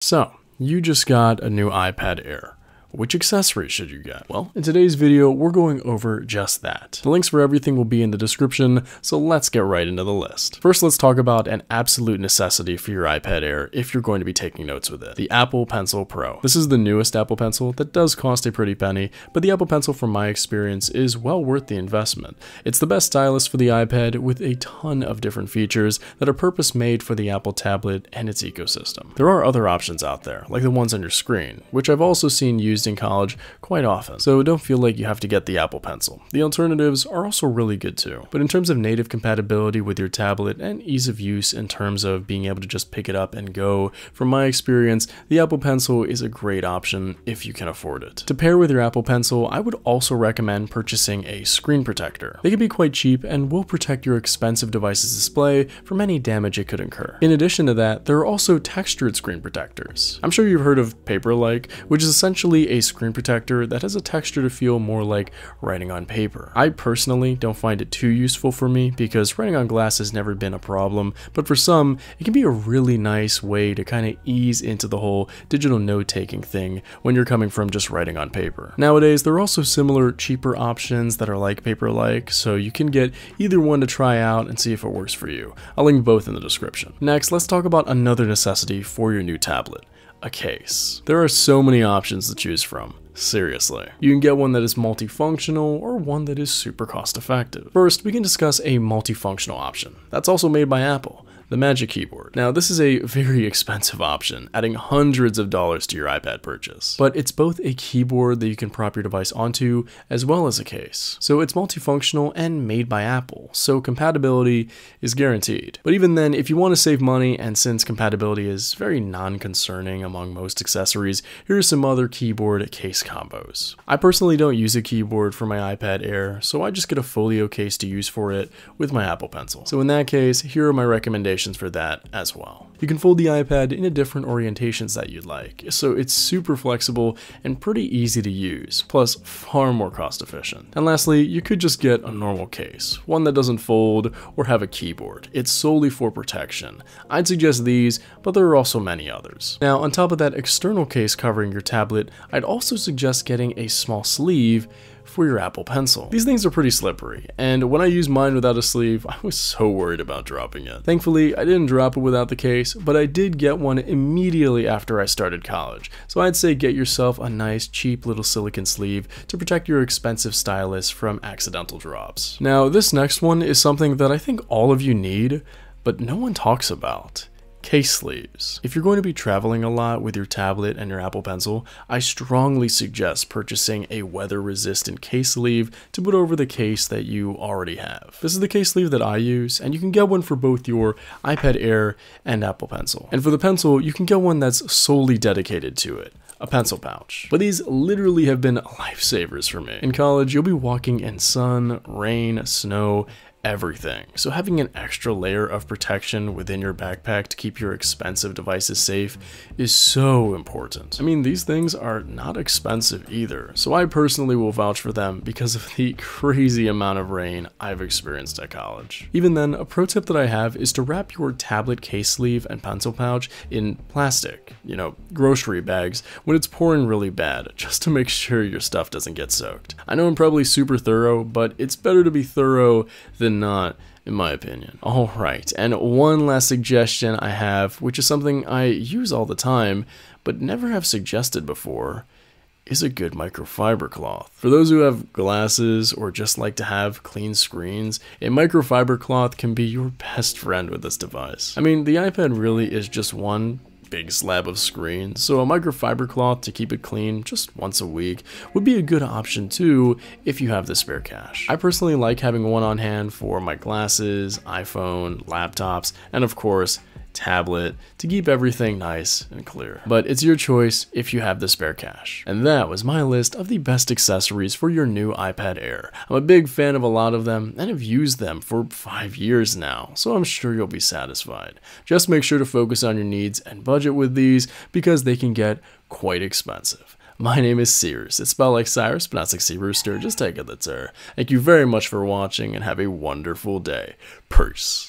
So, you just got a new iPad Air. Which accessory should you get? Well, in today's video, we're going over just that. The links for everything will be in the description, so let's get right into the list. First, let's talk about an absolute necessity for your iPad Air if you're going to be taking notes with it. The Apple Pencil Pro. This is the newest Apple Pencil that does cost a pretty penny, but the Apple Pencil from my experience is well worth the investment. It's the best stylus for the iPad with a ton of different features that are purpose-made for the Apple tablet and its ecosystem. There are other options out there, like the ones on your screen, which I've also seen used in college quite often, so don't feel like you have to get the Apple Pencil. The alternatives are also really good too. But in terms of native compatibility with your tablet and ease of use in terms of being able to just pick it up and go, from my experience, the Apple Pencil is a great option if you can afford it. To pair with your Apple Pencil, I would also recommend purchasing a screen protector. They can be quite cheap and will protect your expensive device's display from any damage it could incur. In addition to that, there are also textured screen protectors. I'm sure you've heard of Paper-like, which is essentially a screen protector that has a texture to feel more like writing on paper. I personally don't find it too useful for me because writing on glass has never been a problem, but for some, it can be a really nice way to kind of ease into the whole digital note-taking thing when you're coming from just writing on paper. Nowadays, there are also similar cheaper options that are like Paper-like, so you can get either one to try out and see if it works for you. I'll link both in the description. Next, let's talk about another necessity for your new tablet. A case. There are so many options to choose from. Seriously. You can get one that is multifunctional or one that is super cost effective. First, we can discuss a multifunctional option. That's also made by Apple. The Magic Keyboard. Now, this is a very expensive option, adding hundreds of dollars to your iPad purchase. But it's both a keyboard that you can prop your device onto, as well as a case. So it's multifunctional and made by Apple, so compatibility is guaranteed. But even then, if you want to save money, and since compatibility is very non-concerning among most accessories, here are some other keyboard case combos. I personally don't use a keyboard for my iPad Air, so I just get a folio case to use for it with my Apple Pencil. So in that case, here are my recommendations for that as well. You can fold the iPad into different orientations that you'd like, so it's super flexible and pretty easy to use, plus far more cost efficient. And lastly, you could just get a normal case, one that doesn't fold or have a keyboard. It's solely for protection. I'd suggest these, but there are also many others. Now, on top of that external case covering your tablet, I'd also suggest getting a small sleeve for your Apple Pencil. These things are pretty slippery, and when I used mine without a sleeve, I was so worried about dropping it. Thankfully, I didn't drop it without the case, but I did get one immediately after I started college. So I'd say get yourself a nice, cheap little silicone sleeve to protect your expensive stylus from accidental drops. Now, this next one is something that I think all of you need, but no one talks about. Case sleeves. If you're going to be traveling a lot with your tablet and your Apple Pencil, I strongly suggest purchasing a weather-resistant case sleeve to put over the case that you already have. This is the case sleeve that I use, and you can get one for both your iPad Air and Apple Pencil. And for the Pencil, you can get one that's solely dedicated to it. A pencil pouch. But these literally have been lifesavers for me. In college, you'll be walking in sun, rain, snow, everything. So having an extra layer of protection within your backpack to keep your expensive devices safe is so important. I mean, these things are not expensive either, so I personally will vouch for them because of the crazy amount of rain I've experienced at college. Even then, a pro tip that I have is to wrap your tablet case sleeve and pencil pouch in plastic, grocery bags, when it's pouring really bad, just to make sure your stuff doesn't get soaked. I know I'm probably super thorough, but it's better to be thorough than not, in my opinion. Alright, and one last suggestion I have, which is something I use all the time, but never have suggested before, is a good microfiber cloth. For those who have glasses or just like to have clean screens, a microfiber cloth can be your best friend with this device. I mean, the iPad really is just one big slab of screen, so a microfiber cloth to keep it clean just once a week would be a good option too if you have the spare cash. I personally like having one on hand for my glasses, iPhone, laptops, and of course, tablet to keep everything nice and clear. But it's your choice if you have the spare cash. And that was my list of the best accessories for your new iPad Air. I'm a big fan of a lot of them and have used them for 5 years now, so I'm sure you'll be satisfied. Just make sure to focus on your needs and budget with these because they can get quite expensive. My name is Seers. It's spelled like Cyrus, but not like Sea Rooster. Just take it, that's her. Thank you very much for watching and have a wonderful day. Peace.